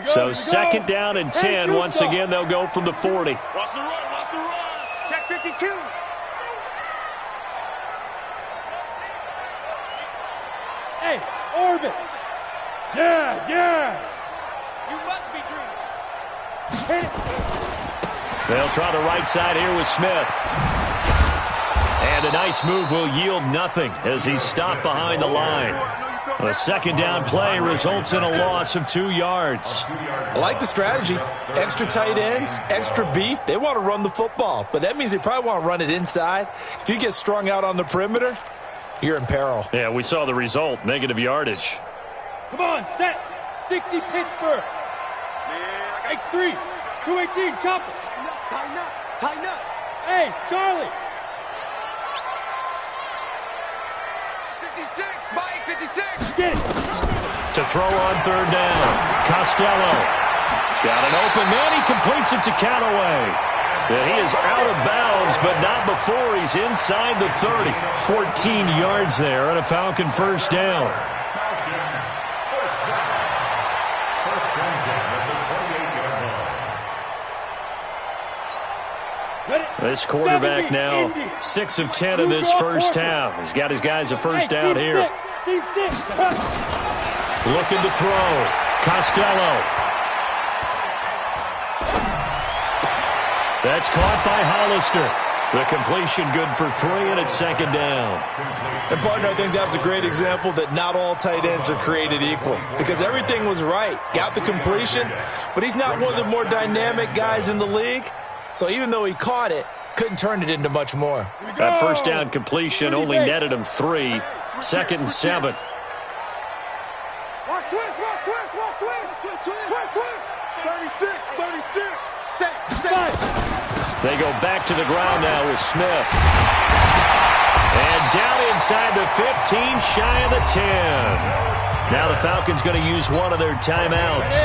So second down and 10. Once again, they'll go from the 40. Watch the run, watch the run. Check 52. Hey, orbit. Yes, yes. You must be dreaming. Hit it. They'll try the right side here with Smith. And a nice move will yield nothing as he's stopped behind the line. A second down play results in a loss of 2 yards. I like the strategy. Extra tight ends, extra beef. They want to run the football, but that means they probably want to run it inside. If you get strung out on the perimeter, you're in peril. Yeah, we saw the result, negative yardage. Come on, set. 60 Pittsburgh. X3, 218, chop it. Tighten up, tighten up. Hey, Charlie. 56, Mike, 56. Get it. To throw on third down, Costello. He's got an open man. He completes it to Callaway. And he is out of bounds, but not before he's inside the 30. 14 yards there and a Falcon first down. This quarterback now 6 of 10 in this first half. He's got his guys a first down here. Looking to throw. Costello. That's caught by Hollister. The completion good for 3, and it's second down. And, partner, I think that was a great example that not all tight ends are created equal because everything was right. Got the completion, but he's not one of the more dynamic guys in the league. So even though he caught it, couldn't turn it into much more. That first down completion only netted him 3. Second and 7. Watch twist, watch twist, watch twist. Twist, twist. 36, 36. Safe. They go back to the ground now with Smith. And down inside the 15, shy of the 10. Now the Falcons going to use one of their timeouts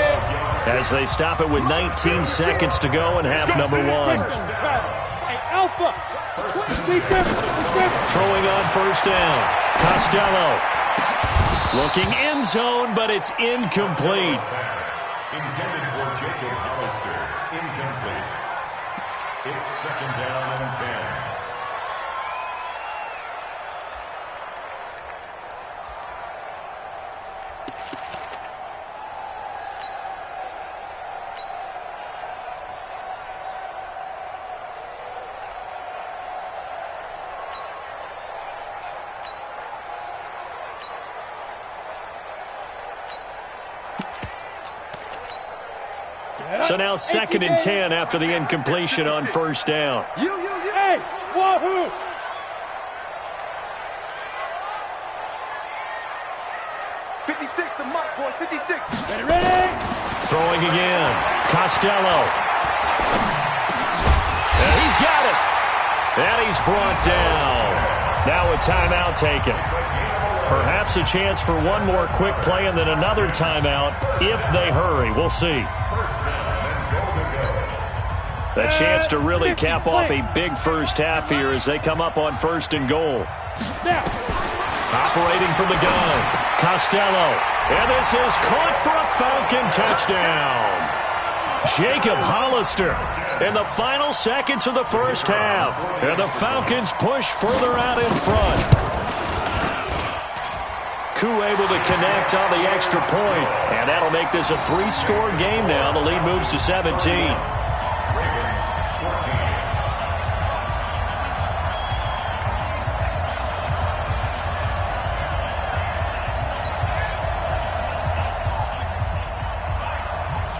as they stop it with 19 seconds to go in half number 1. Hey, Alpha. Throwing on first down. Costello. Looking end zone, but it's incomplete. Intended for Jacob Hollister. Incomplete. It's second down and 10. So now second and 10 after the incompletion on first down. Hey, wahoo! The mark, boys, 56. Ready? Throwing again. Costello. And he's got it. And he's brought down. Now a timeout taken. Perhaps a chance for one more quick play and then another timeout if they hurry. We'll see. A chance to really cap off a big first half here as they come up on first and goal. Operating from the gun, Costello. And this is caught for a Falcon touchdown. Jacob Hollister in the final seconds of the first half. And the Falcons push further out in front. Koo able to connect on the extra point. And that'll make this a 3-score game now. The lead moves to 17.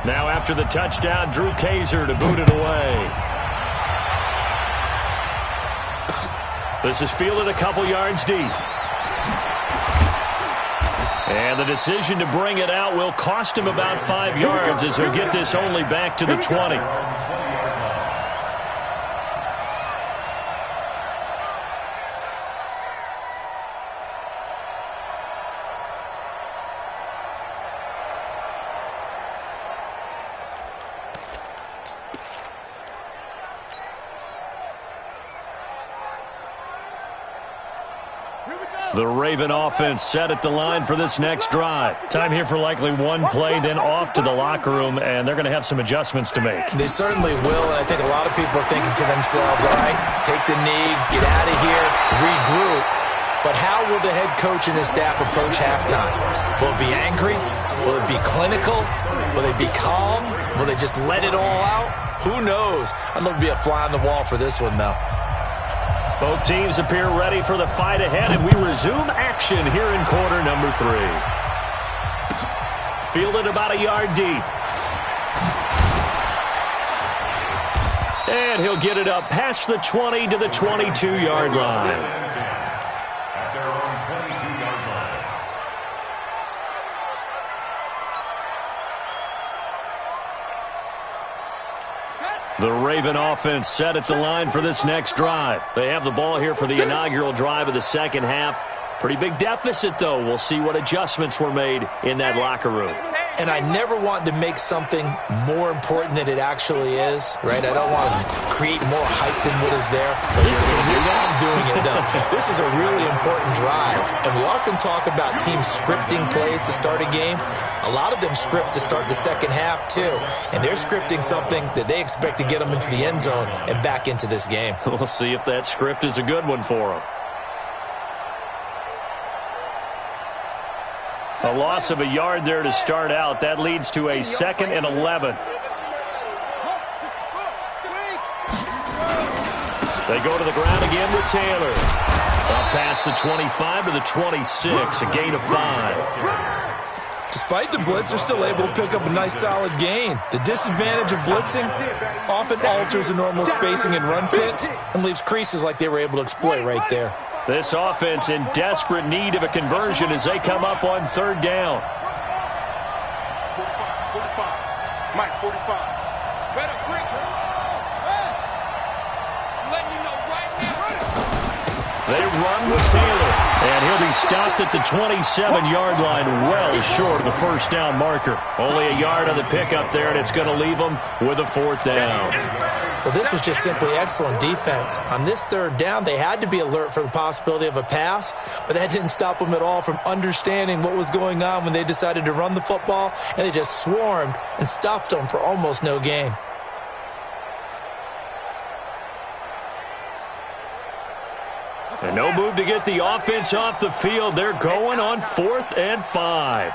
Now after the touchdown, Drew Kaiser to boot it away. This is fielded a couple yards deep. And the decision to bring it out will cost him about 5 yards as he'll get this only back to the 20. The Raven offense set at the line for this next drive. Time here for likely one play, then off to the locker room, and they're going to have some adjustments to make. They certainly will, and I think a lot of people are thinking to themselves, all right, take the knee, get out of here, regroup. But how will the head coach and his staff approach halftime? Will it be angry? Will it be clinical? Will they be calm? Will they just let it all out? Who knows? I'd love to be a fly on the wall for this one, though. Both teams appear ready for the fight ahead, and we resume action here in quarter number 3. Fielded about a yard deep. And he'll get it up past the 20 to the 22-yard line. At their own 22-yard line. The Raven offense set at the line for this next drive. They have the ball here for the inaugural drive of the second half. Pretty big deficit, though. We'll see what adjustments were made in that locker room. And I never want to make something more important than it actually is, right? I don't want to create more hype than what is there. But this is I'm doing it, though. This is a really important drive. And we often talk about teams scripting plays to start a game. A lot of them script to start the second half, too. And they're scripting something that they expect to get them into the end zone and back into this game. We'll see if that script is a good one for them. A loss of a yard there to start out. That leads to a 2nd and 11. They go to the ground again with Taylor. Up past the 25 to the 26, a gain of 5. Despite the blitz, they're still able to pick up a nice solid gain. The disadvantage of blitzing often alters the normal spacing and run fits and leaves creases like they were able to exploit right there. This offense in desperate need of a conversion as they come up on 3rd down. 45. Mike, 45. They run with Taylor, and he'll be stopped at the 27-yard line, well short of the first down marker. Only a yard on the pickup there, and it's going to leave them with a 4th down. Well, this was just simply excellent defense. On this 3rd down, they had to be alert for the possibility of a pass, but that didn't stop them at all from understanding what was going on when they decided to run the football, and they just swarmed and stuffed them for almost no gain. And no move to get the offense off the field. They're going on 4th and 5.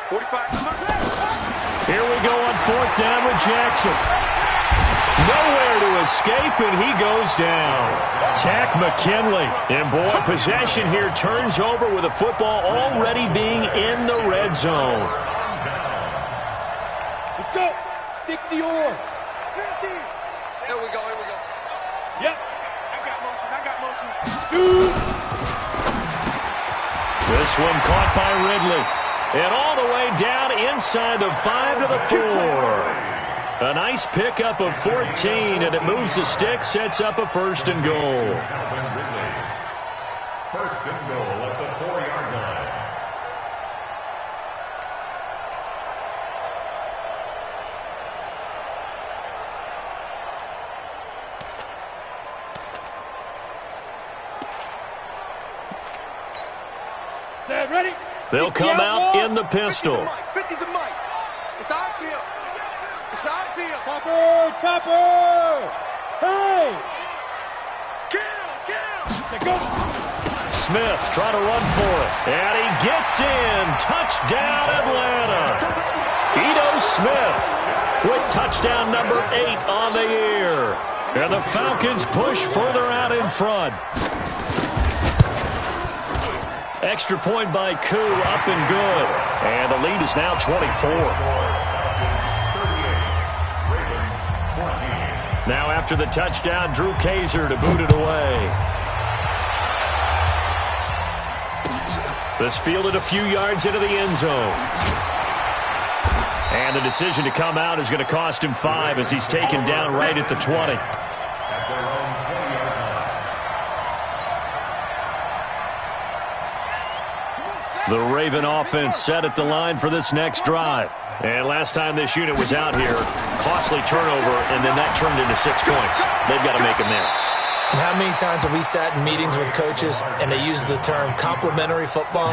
45. Here we go on 4th down with Jackson. Nowhere to escape, and he goes down. Tack McKinley. And, boy, possession here turns over with the football already being in the red zone. Let's go. 60 or. 50. Here we go. Yep. I got motion. Shoot. This one caught by Ridley. And all the way down inside the 5 to the 4. A nice pickup of 14, and it moves the stick, sets up a 1st and goal. 1st and goal at the 4-yard line. Set, ready. They'll come out in the pistol. 50 to Mike. It's outfield. Topper. Hey. Kill. Go. Smith trying to run for it. And he gets in. Touchdown, Atlanta. Ito Smith with touchdown number 8 on the year. And the Falcons push further out in front. Extra point by Koo, up and good. And the lead is now 24. Now after the touchdown, Drew Kaiser to boot it away. This fielded a few yards into the end zone. And the decision to come out is going to cost him 5 as he's taken down right at the 20. The Raven offense set at the line for this next drive. And last time this unit was out here, costly turnover, and then that turned into 6 points. They've got to make amends. And how many times have we sat in meetings with coaches and they use the term complementary football?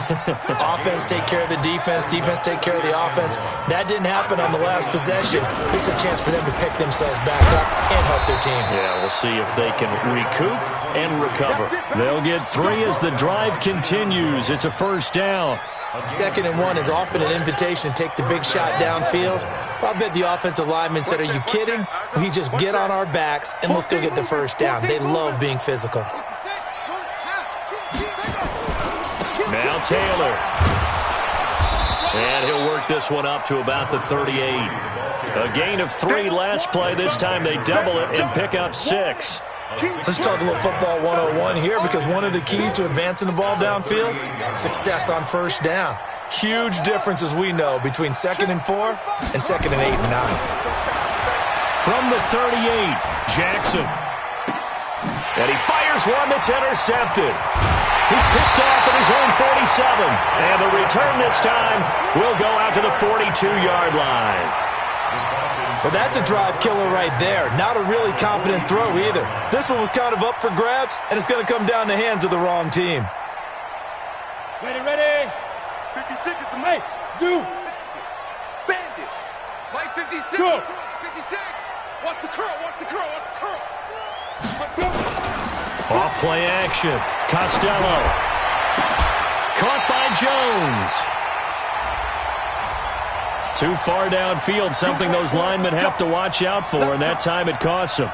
Offense take care of the defense, defense take care of the offense. That didn't happen on the last possession. This is a chance for them to pick themselves back up and help their team. Yeah, we'll see if they can recoup and recover. They'll get 3 as the drive continues. It's a first down. 2nd and 1 is often an invitation to take the big shot downfield. I bet the offensive lineman said, are you kidding? We just get on our backs and we'll still get the first down. They love being physical. Now Taylor. And he'll work this one up to about the 38. A gain of 3 last play. This time they double it and pick up 6. Let's talk a little football 101 here, because one of the keys to advancing the ball downfield, success on first down. Huge difference, as we know, between 2nd and 4 and 2nd and 8 and 9. From the 38, Jackson. And he fires one that's intercepted. He's picked off at his own 47. And the return this time will go out to the 42-yard line. Well, that's a drive killer right there. Not a really confident throw either. This one was kind of up for grabs, and it's going to come down the hands of the wrong team. Ready. 56 is the Hey, zoom. bandit. Mike 56. Go. 56. Watch the curl. Off play action. Costello. Caught by Jones. Too far downfield, something those linemen have to watch out for, and that time it costs them.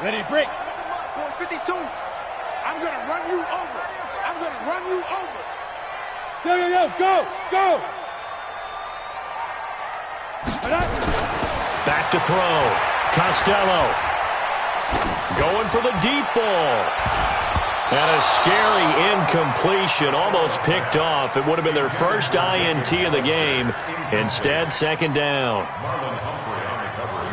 Ready, break. 52. I'm going to run you over. Go. Back to throw. Costello. Going for the deep ball. And a scary incompletion, almost picked off. It would have been their first INT of the game. Instead, 2nd down.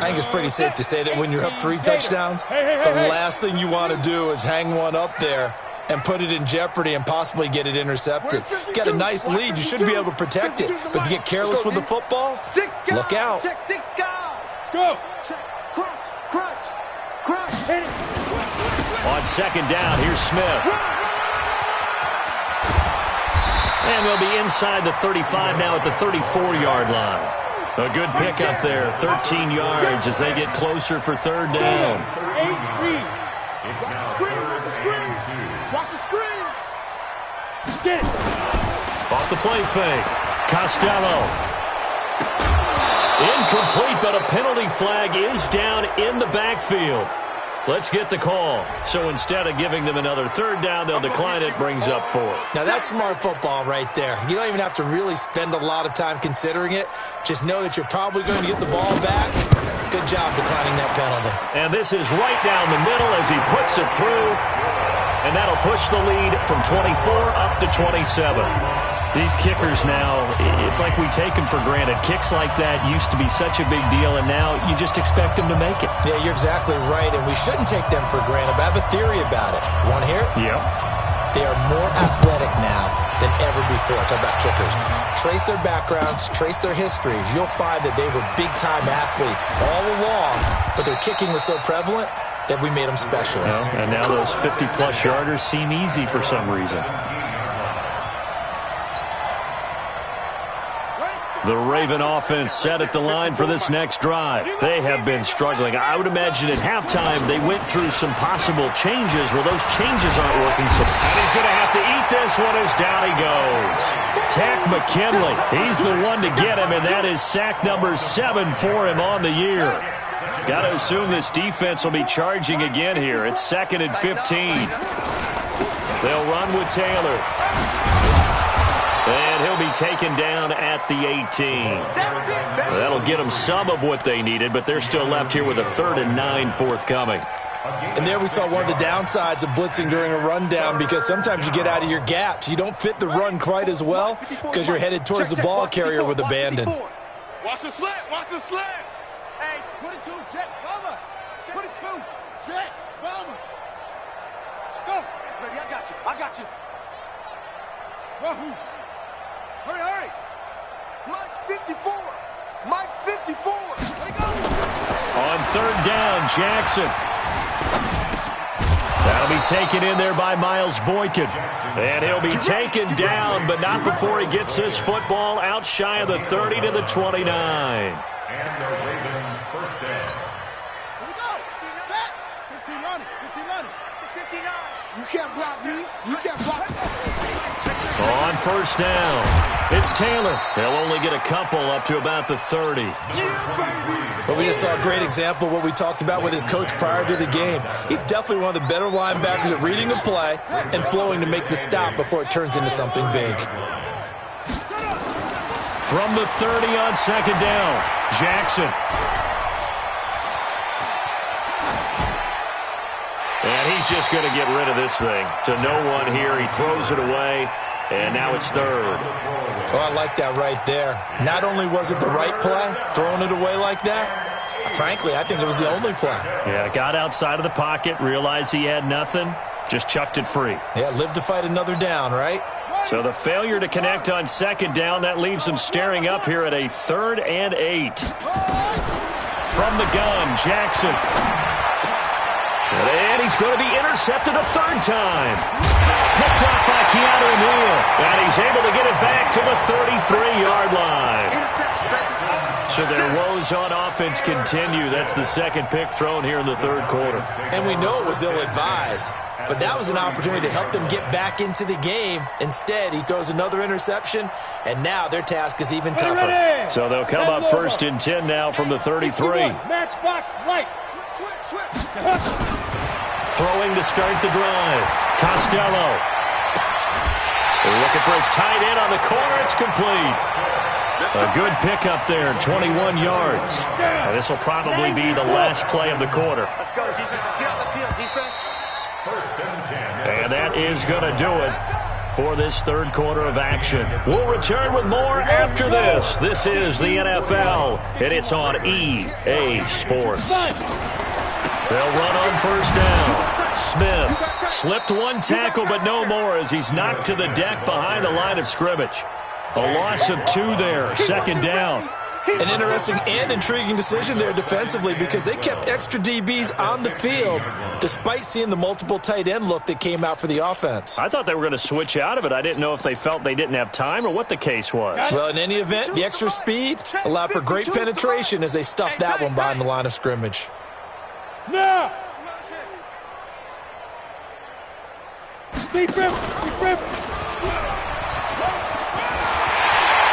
I think it's pretty safe to say that when you're up 3 touchdowns, the last thing you want to do is hang one up there and put it in jeopardy and possibly get it intercepted. You got a nice lead. You should be able to protect it. But if you get careless with the football, look out. Check 6 guys. Go. Crunch. Hit it. On 2nd down, here's Smith. And they'll be inside the 35 now at the 34-yard line. A good pickup there, 13 yards as they get closer for 3rd down. 8 reads. Watch the screen. Get it. Off the play fake. Costello. Incomplete, but a penalty flag is down in the backfield. Let's get the call. So instead of giving them another 3rd down, they'll decline it, brings up 4. Now, that's smart football right there. You don't even have to really spend a lot of time considering it. Just know that you're probably going to get the ball back. Good job declining that penalty. And this is right down the middle as he puts it through. And that'll push the lead from 24 up to 27. These kickers now, it's like we take them for granted. Kicks like that used to be such a big deal, and now you just expect them to make it. Yeah, you're exactly right, and we shouldn't take them for granted. But I have a theory about it. You want to hear it? Yep. They are more athletic now than ever before. Talk about kickers. Trace their backgrounds, trace their histories. You'll find that they were big-time athletes all along, but their kicking was so prevalent that we made them specialists. Well, and now those 50-plus yarders seem easy for some reason. The Raven offense set at the line for this next drive. They have been struggling. I would imagine at halftime they went through some possible changes where those changes aren't working. And he's going to have to eat this one as down he goes. Tack McKinley, he's the one to get him, and that is sack number 7 for him on the year. Got to assume this defense will be charging again here. It's 2nd and 15. They'll run with Taylor. And he'll be taken down at the 18. That'll get them some of what they needed, but they're still left here with a 3rd and 9 forthcoming. And there we saw one of the downsides of blitzing during a rundown, because sometimes you get out of your gaps. You don't fit the run quite as well because you're headed towards the ball carrier with abandon. Watch the slant. Hey, 22, Jet, Bubba. 22, Jet, Bubba. Go. Baby, I got you. Wahoo! Hurry, hurry! Mike 54! Mike 54! Let it go! On third down, Jackson. That'll be taken in there by Miles Boykin. And he'll be taken down, but not before he gets this football out shy of the 30 to the 29. And the Ravens first down. Here we go! Set! 15 running, 15 running. 59. You can't block me. You can't block me. On first down, it's Taylor. They'll only get a couple up to about the 30. But we just saw a great example of what we talked about with his coach prior to the game. He's definitely one of the better linebackers at reading a play and flowing to make the stop before it turns into something big. From the 30 on second down, Jackson. And he's just going to get rid of this thing. To no one here. He throws it away, and now it's third. Oh, I like that right there. Not only was it the right play, throwing it away like that, frankly, I think it was the only play. Yeah, got outside of the pocket, realized he had nothing, just chucked it free. Yeah, live to fight another down, right? So the failure to connect on second down, that leaves him staring up here at a 3rd and 8. From the gun, Jackson. And he's going to be intercepted a third time. Picked up by Keanu Neal. And he's able to get it back to the 33-yard line. So their woes on offense continue. That's the second pick thrown here in the third quarter. And we know it was ill-advised, but that was an opportunity to help them get back into the game. Instead, he throws another interception, and now their task is even tougher. So they'll come up 1st and 10 now from the 33. Matchbox lights. Throwing to start the drive. Costello. Looking for his tight end on the corner. It's complete. A good pickup there, 21 yards. And this will probably be the last play of the quarter. Let's go, defense. Let's get on the field, defense. First and 10. And that is going to do it for this third quarter of action. We'll return with more after this. This is the NFL, and it's on EA Sports. They'll run on first down. Smith slipped one tackle, but no more as he's knocked to the deck behind the line of scrimmage. A loss of 2 there, second down. An interesting and intriguing decision there defensively because they kept extra DBs on the field despite seeing the multiple tight end look that came out for the offense. I thought they were going to switch out of it. I didn't know if they felt they didn't have time or what the case was. Well, in any event, the extra speed allowed for great penetration as they stuffed that one behind the line of scrimmage. Now. Deep rip. Deep rip.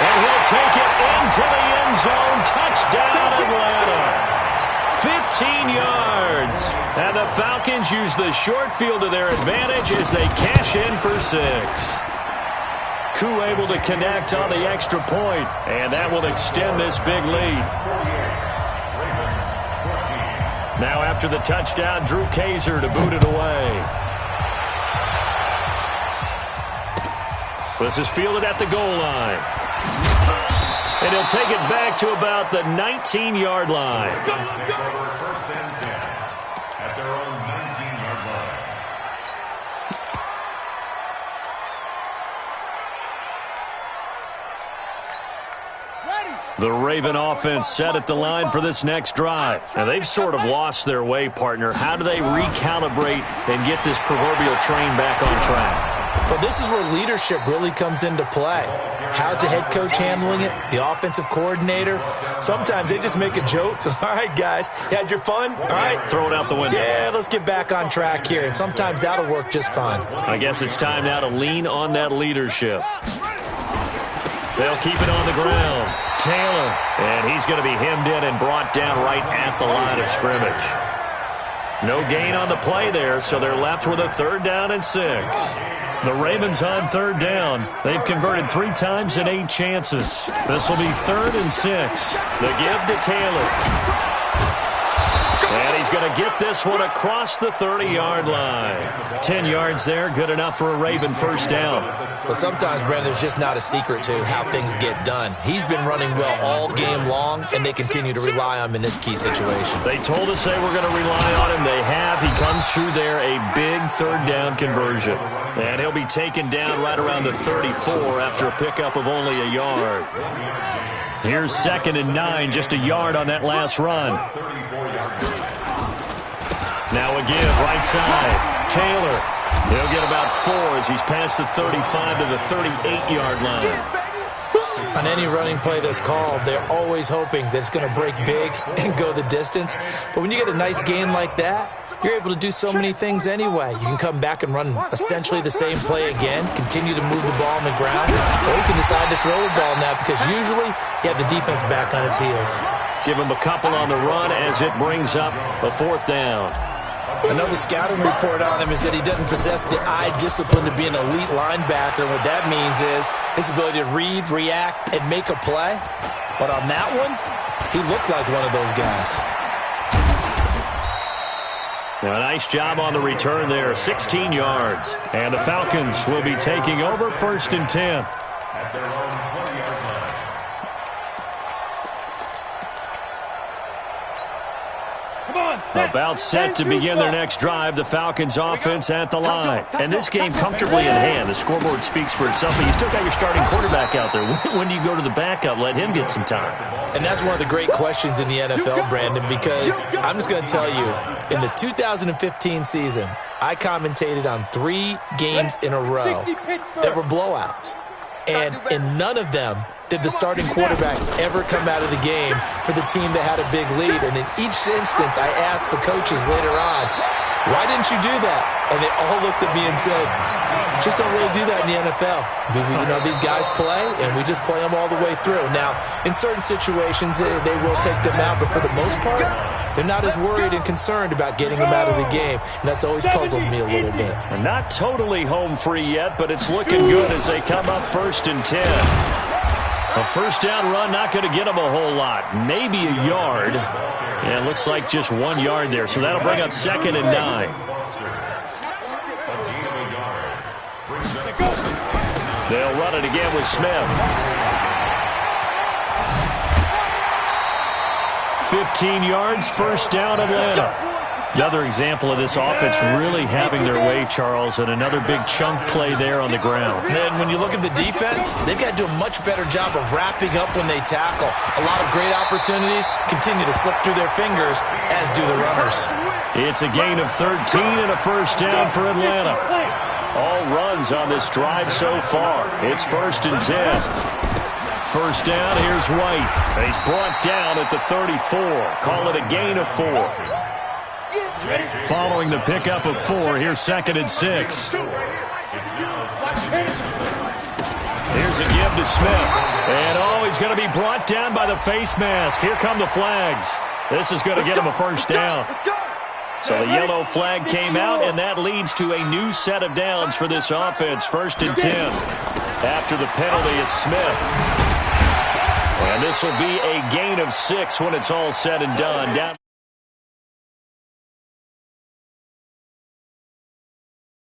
And he'll take it into the end zone. Touchdown, Atlanta. 15 yards. And the Falcons use the short field to their advantage as they cash in for 6. Koo able to connect on the extra point, and that will extend this big lead. Now after the touchdown, Drew Kaiser to boot it away. This is fielded at the goal line. And he'll take it back to about the 19-yard line. First and 10 at their own 19-yard line. The Raven offense set at the line for this next drive. And they've sort of lost their way, partner. How do they recalibrate and get this proverbial train back on track? Well, this is where leadership really comes into play. How's the head coach handling it? The offensive coordinator? Sometimes they just make a joke. All right, guys, you had your fun? All right. Throw it out the window. Yeah, let's get back on track here. And sometimes that'll work just fine. I guess it's time now to lean on that leadership. They'll keep it on the ground. Taylor, and he's going to be hemmed in and brought down right at the line of scrimmage. No gain on the play there, so they're left with a 3rd down and 6. The Ravens on 3rd down. They've converted 3 times in 8 chances. This will be 3rd and 6. The give to Taylor. And he's going to get this one across the 30-yard line. 10 yards there, good enough for a Raven first down. Well, sometimes, Brandon, there's just not a secret to how things get done. He's been running well all game long, and they continue to rely on him in this key situation. They told us they were going to rely on him. They have. He comes through there, a big 3rd down conversion. And he'll be taken down right around the 34 after a pickup of only a yard. Here's 2nd and 9, just a yard on that last run. Now a give, right side. Taylor. He'll get about 4 as he's past the 35 to the 38-yard line. On any running play that's called, they're always hoping that it's going to break big and go the distance. But when you get a nice gain like that, you're able to do so many things anyway. You can come back and run essentially the same play again, continue to move the ball on the ground, or you can decide to throw the ball now because usually you have the defense back on its heels. Give him a couple on the run as it brings up a 4th down. Another scouting report on him is that he doesn't possess the eye discipline to be an elite linebacker. What that means is his ability to read, react, and make a play. But on that one, he looked like one of those guys. Now, a nice job on the return there, 16 yards. And the Falcons will be taking over 1st and 10. At their own 20-yard line. About set to begin their next drive, the Falcons offense at the line. And this game comfortably in hand. The scoreboard speaks for itself, but you still got your starting quarterback out there. When do you go to the backup? Let him get some time. And that's one of the great questions in the NFL, Brandon, because I'm just going to tell you, in the 2015 season, I commentated on 3 games in a row that were blowouts. And in none of them did the starting quarterback ever come out of the game for the team that had a big lead. And in each instance, I asked the coaches later on, why didn't you do that? And they all looked at me and said, just don't really do that in the NFL. These guys play, and we just play them all the way through. Now, in certain situations, they will take them out, but for the most part, they're not as worried and concerned about getting them out of the game, and that's always puzzled me a little bit. Not totally home free yet, but it's looking good as they come up 1st and 10. A 1st down run, not going to get them a whole lot. Maybe a yard. And it looks like just 1 yard there, so that'll bring up 2nd and 9. They'll run it again with Smith. 15 yards, 1st down, Atlanta. Another example of this offense really having their way, Charles, and another big chunk play there on the ground. And then when you look at the defense, they've got to do a much better job of wrapping up when they tackle. A lot of great opportunities continue to slip through their fingers, as do the runners. It's a gain of 13 and a 1st down for Atlanta. All runs on this drive so far. It's 1st and 10. 1st down, here's White. He's brought down at the 34. Call it a gain of 4. Following the pickup of 4, here's 2nd and 6. Here's a give to Smith. And, he's going to be brought down by the face mask. Here come the flags. This is going to get him a 1st down. So the yellow flag came out, and that leads to a new set of downs for this offense. 1st and 10. After the penalty, it's Smith. And this will be a gain of 6 when it's all said and done. Down